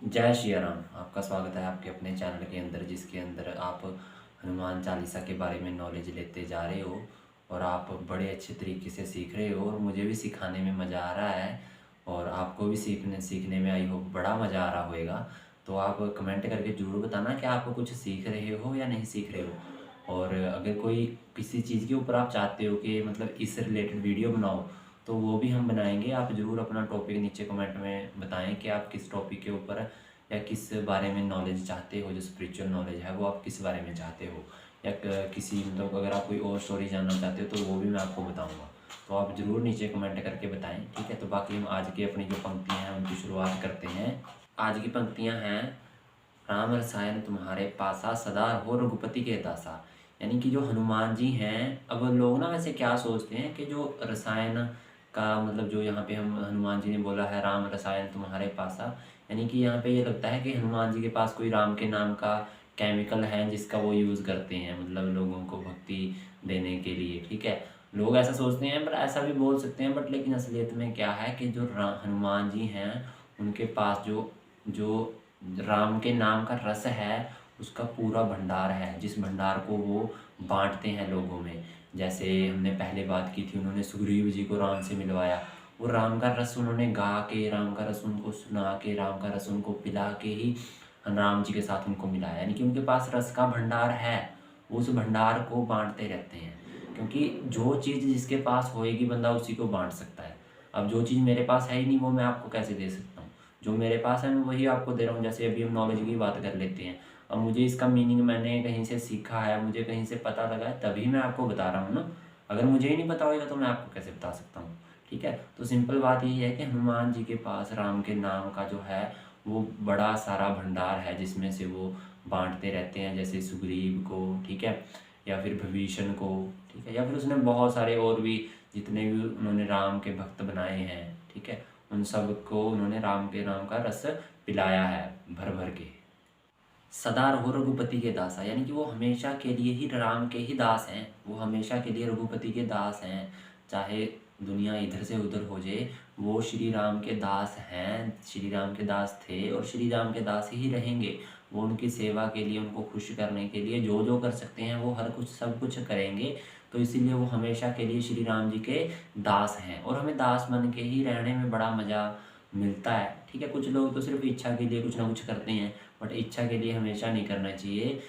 जय श्री राम। आपका स्वागत है आपके अपने चैनल के अंदर, जिसके अंदर आप हनुमान चालीसा के बारे में नॉलेज लेते जा रहे हो और आप बड़े अच्छे तरीके से सीख रहे हो और मुझे भी सिखाने में मज़ा आ रहा है और आपको भी सीखने में आई होप बड़ा मज़ा आ रहा होगा। तो आप कमेंट करके ज़रूर बताना कि आप कुछ सीख रहे हो या नहीं सीख रहे हो। और अगर कोई किसी चीज़ के ऊपर आप चाहते हो कि मतलब इस रिलेटेड वीडियो बनाओ, तो वो भी हम बनाएंगे। आप ज़रूर अपना टॉपिक नीचे कमेंट में बताएं कि आप किस टॉपिक के ऊपर या किस बारे में नॉलेज चाहते हो। जो स्पिरिचुअल नॉलेज है वो आप किस बारे में चाहते हो, या किसी मतलब अगर आप कोई और स्टोरी जानना चाहते हो तो वो भी मैं आपको बताऊंगा। तो आप ज़रूर नीचे कमेंट करके बताएं, ठीक है। तो बाकी हम आज की अपनी जो पंक्तियां हैं उनकी शुरुआत करते हैं। आज की पंक्तियां हैं, राम रसायन तुम्हारे पासा, सदा हो रघुपति के दासा। यानी कि जो हनुमान जी हैं, अब लोग ना वैसे क्या सोचते हैं कि जो रसायन का मतलब जो यहाँ पे हम हनुमान जी ने बोला है राम रसायन तुम्हारे पासा, यानी कि यहाँ पे ये लगता है कि हनुमान जी के पास कोई राम के नाम का केमिकल है जिसका वो यूज़ करते हैं, मतलब लोगों को भक्ति देने के लिए, ठीक है। लोग ऐसा सोचते हैं, पर ऐसा भी बोल सकते हैं, बट लेकिन असलियत में क्या है कि जो हनुमान जी हैं उनके पास जो जो राम के नाम का रस है उसका पूरा भंडार है, जिस भंडार को वो बांटते हैं लोगों में। जैसे हमने पहले बात की थी, उन्होंने सुग्रीव जी को राम से मिलवाया, वो राम का रस उन्होंने गा के, राम का रस उनको सुना के, राम का रस उनको पिला के ही राम जी के साथ उनको मिलाया। यानी कि उनके पास रस का भंडार है, वो उस भंडार को बांटते रहते हैं। क्योंकि जो चीज़ जिसके पास होएगी बंदा उसी को बांट सकता है। अब जो चीज़ मेरे पास है ही नहीं वो मैं आपको कैसे दे सकता हूँ। जो मेरे पास है मैं वही आपको दे रहा हूँ। जैसे अभी हम नॉलेज की बात कर लेते हैं, अब मुझे इसका मीनिंग मैंने कहीं से सीखा है, मुझे कहीं से पता लगा है, तभी मैं आपको बता रहा हूँ ना। अगर मुझे ही नहीं पता होगा तो मैं आपको कैसे बता सकता हूँ, ठीक है। तो सिंपल बात यही है कि हनुमान जी के पास राम के नाम का जो है वो बड़ा सारा भंडार है, जिसमें से वो बांटते रहते हैं। जैसे सुग्रीव को, ठीक है, या फिर विभीषण को, ठीक है, या फिर उसने बहुत सारे और भी जितने भी उन्होंने राम के भक्त बनाए हैं, ठीक है, उन सब को उन्होंने राम के नाम का रस पिलाया है भर भर के। सदा रहो रघुपति के दासा, यानी कि वो हमेशा के लिए ही राम के ही दास हैं, वो हमेशा के लिए रघुपति के दास हैं। चाहे दुनिया इधर से उधर हो जाए, वो श्री राम के दास हैं, श्री राम के दास थे और श्री राम के दास ही रहेंगे। वो उनकी सेवा के लिए, उनको खुश करने के लिए जो जो कर सकते हैं वो हर कुछ सब कुछ करेंगे। तो इसीलिए वो हमेशा के लिए श्री राम जी के दास हैं और हमें दास बन के ही रहने में बड़ा मज़ा मिलता है, ठीक है। कुछ लोग तो सिर्फ इच्छा के लिए कुछ ना कुछ करते हैं, बट इच्छा के लिए हमेशा नहीं करना चाहिए।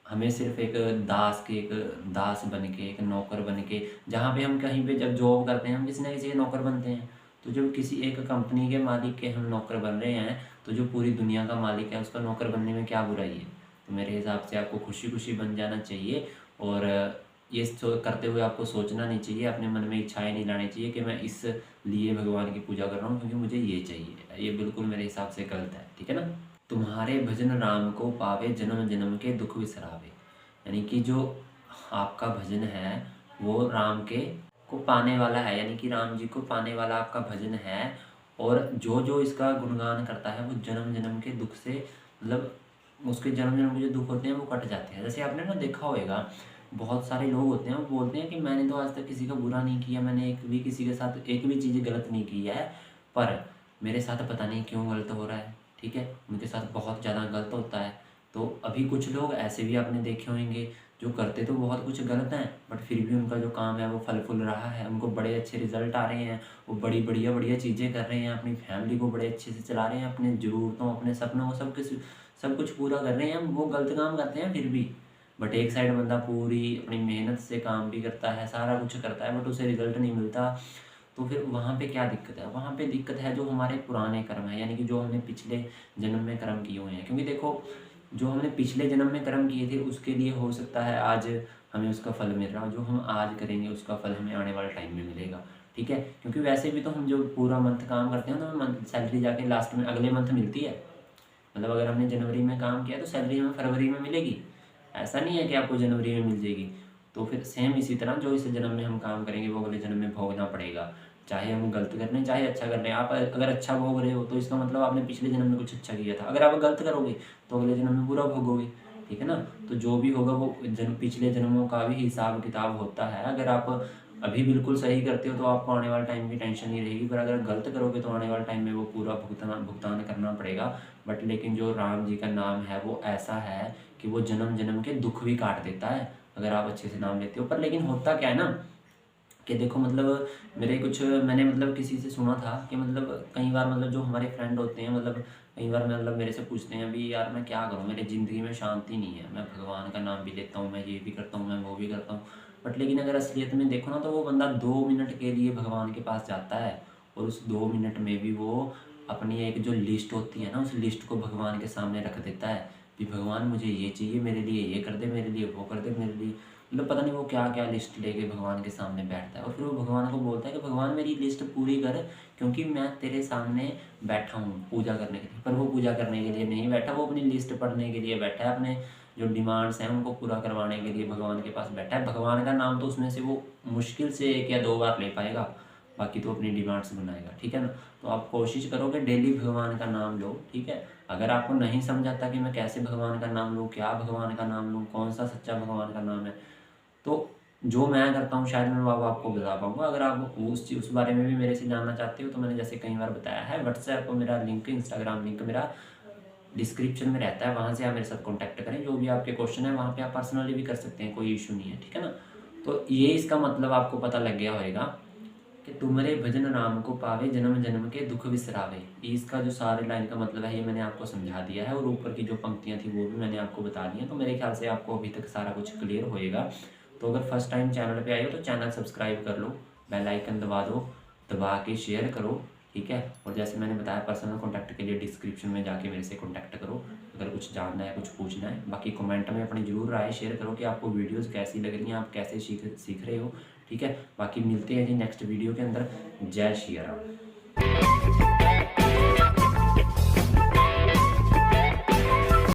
हमें सिर्फ एक दास के, एक दास बन के, एक नौकर बन के, जहाँ पे हम कहीं पे जब जॉब करते हैं हम किसी ना किसी के नौकर बनते हैं। तो जब किसी एक कंपनी के मालिक के हम नौकर बन रहे हैं, तो जो पूरी दुनिया का मालिक है उसका नौकर बनने में क्या बुराई है। तो मेरे हिसाब से आपको खुशी खुशी बन जाना चाहिए और ये करते हुए आपको सोचना नहीं चाहिए, अपने मन में इच्छाएं नहीं लानी चाहिए कि मैं इस लिए भगवान की पूजा कर रहा हूँ क्योंकि मुझे ये चाहिए। ये बिल्कुल मेरे हिसाब से गलत है, ठीक है ना। तुम्हारे भजन राम को पावे, जन्म जन्म के दुख बिसरावे। यानी कि जो आपका भजन है वो राम के को पाने वाला है, यानी कि राम जी को पाने वाला आपका भजन है। और जो जो इसका गुणगान करता है वो जन्म जन्म के दुख से, मतलब उसके जन्म जन्म के जो दुख होते हैं वो कट जाते हैं। जैसे आपने ना देखा होगा, बहुत सारे लोग होते हैं वो बोलते हैं कि मैंने तो आज तक किसी का बुरा नहीं किया, मैंने एक भी किसी के साथ एक भी चीज़ गलत नहीं की है, पर मेरे साथ पता नहीं क्यों गलत हो रहा है, ठीक है। उनके साथ बहुत ज़्यादा गलत होता है। तो अभी कुछ लोग ऐसे भी आपने देखे होंगे जो करते तो बहुत कुछ गलत हैं, बट फिर भी उनका जो काम है वो फल फूल रहा है, उनको बड़े अच्छे रिजल्ट आ रहे हैं, वो बड़ी बढ़िया बढ़िया चीज़ें कर रहे हैं, अपनी फैमिली को बड़े अच्छे से चला रहे हैं, अपने ज़रूरतों अपने सपनों को सब कुछ पूरा कर रहे हैं। वो गलत काम करते हैं फिर भी, बट एक साइड बंदा पूरी अपनी मेहनत से काम भी करता है, सारा कुछ करता है, बट उसे रिजल्ट नहीं मिलता। तो फिर वहाँ पे क्या दिक्कत है, वहाँ पे दिक्कत है जो हमारे पुराने कर्म है, यानी कि जो हमने पिछले जन्म में कर्म किए हुए हैं। क्योंकि देखो, जो हमने पिछले जन्म में कर्म किए थे उसके लिए हो सकता है आज हमें उसका फल मिल रहा हो, जो हम आज करेंगे उसका फल हमें आने वाले टाइम में मिलेगा, ठीक है। क्योंकि वैसे भी तो हम जो पूरा मंथ काम करते हैं तो हमें मंथ सैलरी जाके लास्ट में अगले मंथ मिलती है। मतलब अगर हमने जनवरी में काम किया तो सैलरी हमें फरवरी में मिलेगी, ऐसा नहीं है कि आपको जनवरी में मिल जाएगी। तो फिर सेम इसी तरह जो इस जन्म में हम काम करेंगे वो अगले जन्म में भोगना पड़ेगा, चाहे हम गलत कर रहे हैं चाहे अच्छा कर रहे हैं। आप अगर अच्छा भोग रहे हो तो इसका मतलब आपने पिछले जन्म में कुछ अच्छा किया था, अगर आप गलत करोगे तो अगले जन्म में बुरा भोगोगे, ठीक है ना। तो जो भी होगा वो पिछले जन्मों का भी हिसाब किताब होता है। अगर आप अभी बिल्कुल सही करते हो तो आपको आने वाले टाइम की टेंशन नहीं रहेगी, पर अगर गलत करोगे तो आने वाले टाइम में वो पूरा भुगतान भुगतान करना पड़ेगा। बट लेकिन जो राम जी का नाम है वो ऐसा है कि वो जन्म जन्म के दुख भी काट देता है अगर आप अच्छे से नाम लेते हो। पर लेकिन होता क्या है ना कि देखो मतलब मेरे कुछ मैंने मतलब किसी से सुना था कि मतलब कई बार मतलब जो हमारे फ्रेंड होते हैं मतलब कई बार मतलब मेरे से पूछते हैं अभी यार मैं क्या करूँ, मेरी ज़िंदगी में शांति नहीं है, मैं भगवान का नाम भी लेता हूँ, मैं ये भी करता हूँ, मैं वो भी करता हूँ, बट लेकिन अगर असलियत में देखो ना तो वो बंदा 2 मिनट के लिए भगवान के पास जाता है और उस 2 मिनट में भी वो अपनी एक जो लिस्ट होती है ना उस लिस्ट को भगवान के सामने रख देता है कि भगवान मुझे ये चाहिए, मेरे लिए ये कर दे, मेरे लिए वो कर दे, मेरे लिए मतलब पता नहीं वो क्या क्या लिस्ट लेके भगवान के सामने बैठता है और फिर वो भगवान को बोलता है कि भगवान मेरी लिस्ट पूरी कर क्योंकि मैं तेरे सामने बैठा हूँ पूजा करने के लिए। पर वो पूजा करने के लिए नहीं बैठा, वो अपनी लिस्ट पढ़ने के लिए बैठा है, अपने जो डिमांड्स हैं उनको पूरा करवाने के लिए भगवान के पास बैठा है। भगवान का नाम तो उसमें से वो मुश्किल से 1 या 2 बार ले पाएगा, बाकी तो अपनी डिमांड्स बनाएगा, ठीक है ना। तो आप कोशिश करो कि डेली भगवान का नाम लो, ठीक है। अगर आपको नहीं समझ आता कि मैं कैसे भगवान का नाम लूँ, क्या भगवान का नाम लूँ, कौन सा सच्चा भगवान का नाम है, तो जो मैं करता हूँ शायद मैं वो अब आपको बता पाऊँगा। अगर आप उस बारे में भी मेरे से जानना चाहते हो तो मैंने जैसे कई बार बताया है, व्हाट्सएप पर मेरा लिंक, इंस्टाग्राम लिंक मेरा डिस्क्रिप्शन में रहता है, वहाँ से आप मेरे साथ कॉन्टैक्ट करें। जो भी आपके क्वेश्चन है वहाँ पे आप पर्सनली भी कर सकते हैं, कोई इशू नहीं है, ठीक है ना। तो ये इसका मतलब आपको पता लग गया होगा कि तुम्हारे भजन राम को पावे, जन्म जन्म के दुख बिसरावे। इसका जो सारे लाइन का मतलब है ये मैंने आपको समझा दिया है और ऊपर की जो पंक्तियाँ थी वो भी मैंने आपको बता दी हैं। तो मेरे ख्याल से आपको अभी तक सारा कुछ क्लियर होएगा। तो अगर फर्स्ट टाइम चैनल पे आए हो तो चैनल सब्सक्राइब कर लो, बेल आइकन दबा दो, दबा के शेयर करो, ठीक है। और जैसे मैंने बताया पर्सनल कॉन्टैक्ट के लिए डिस्क्रिप्शन में जाके मेरे से कॉन्टैक्ट करो अगर कुछ जानना है, कुछ पूछना है। बाकी कमेंट में अपनी ज़रूर राय शेयर करो कि आपको वीडियोस कैसी लग रही हैं, आप कैसे सीख रहे हो, ठीक है। बाकी मिलते हैं जी नेक्स्ट वीडियो के अंदर। जय श्री राम।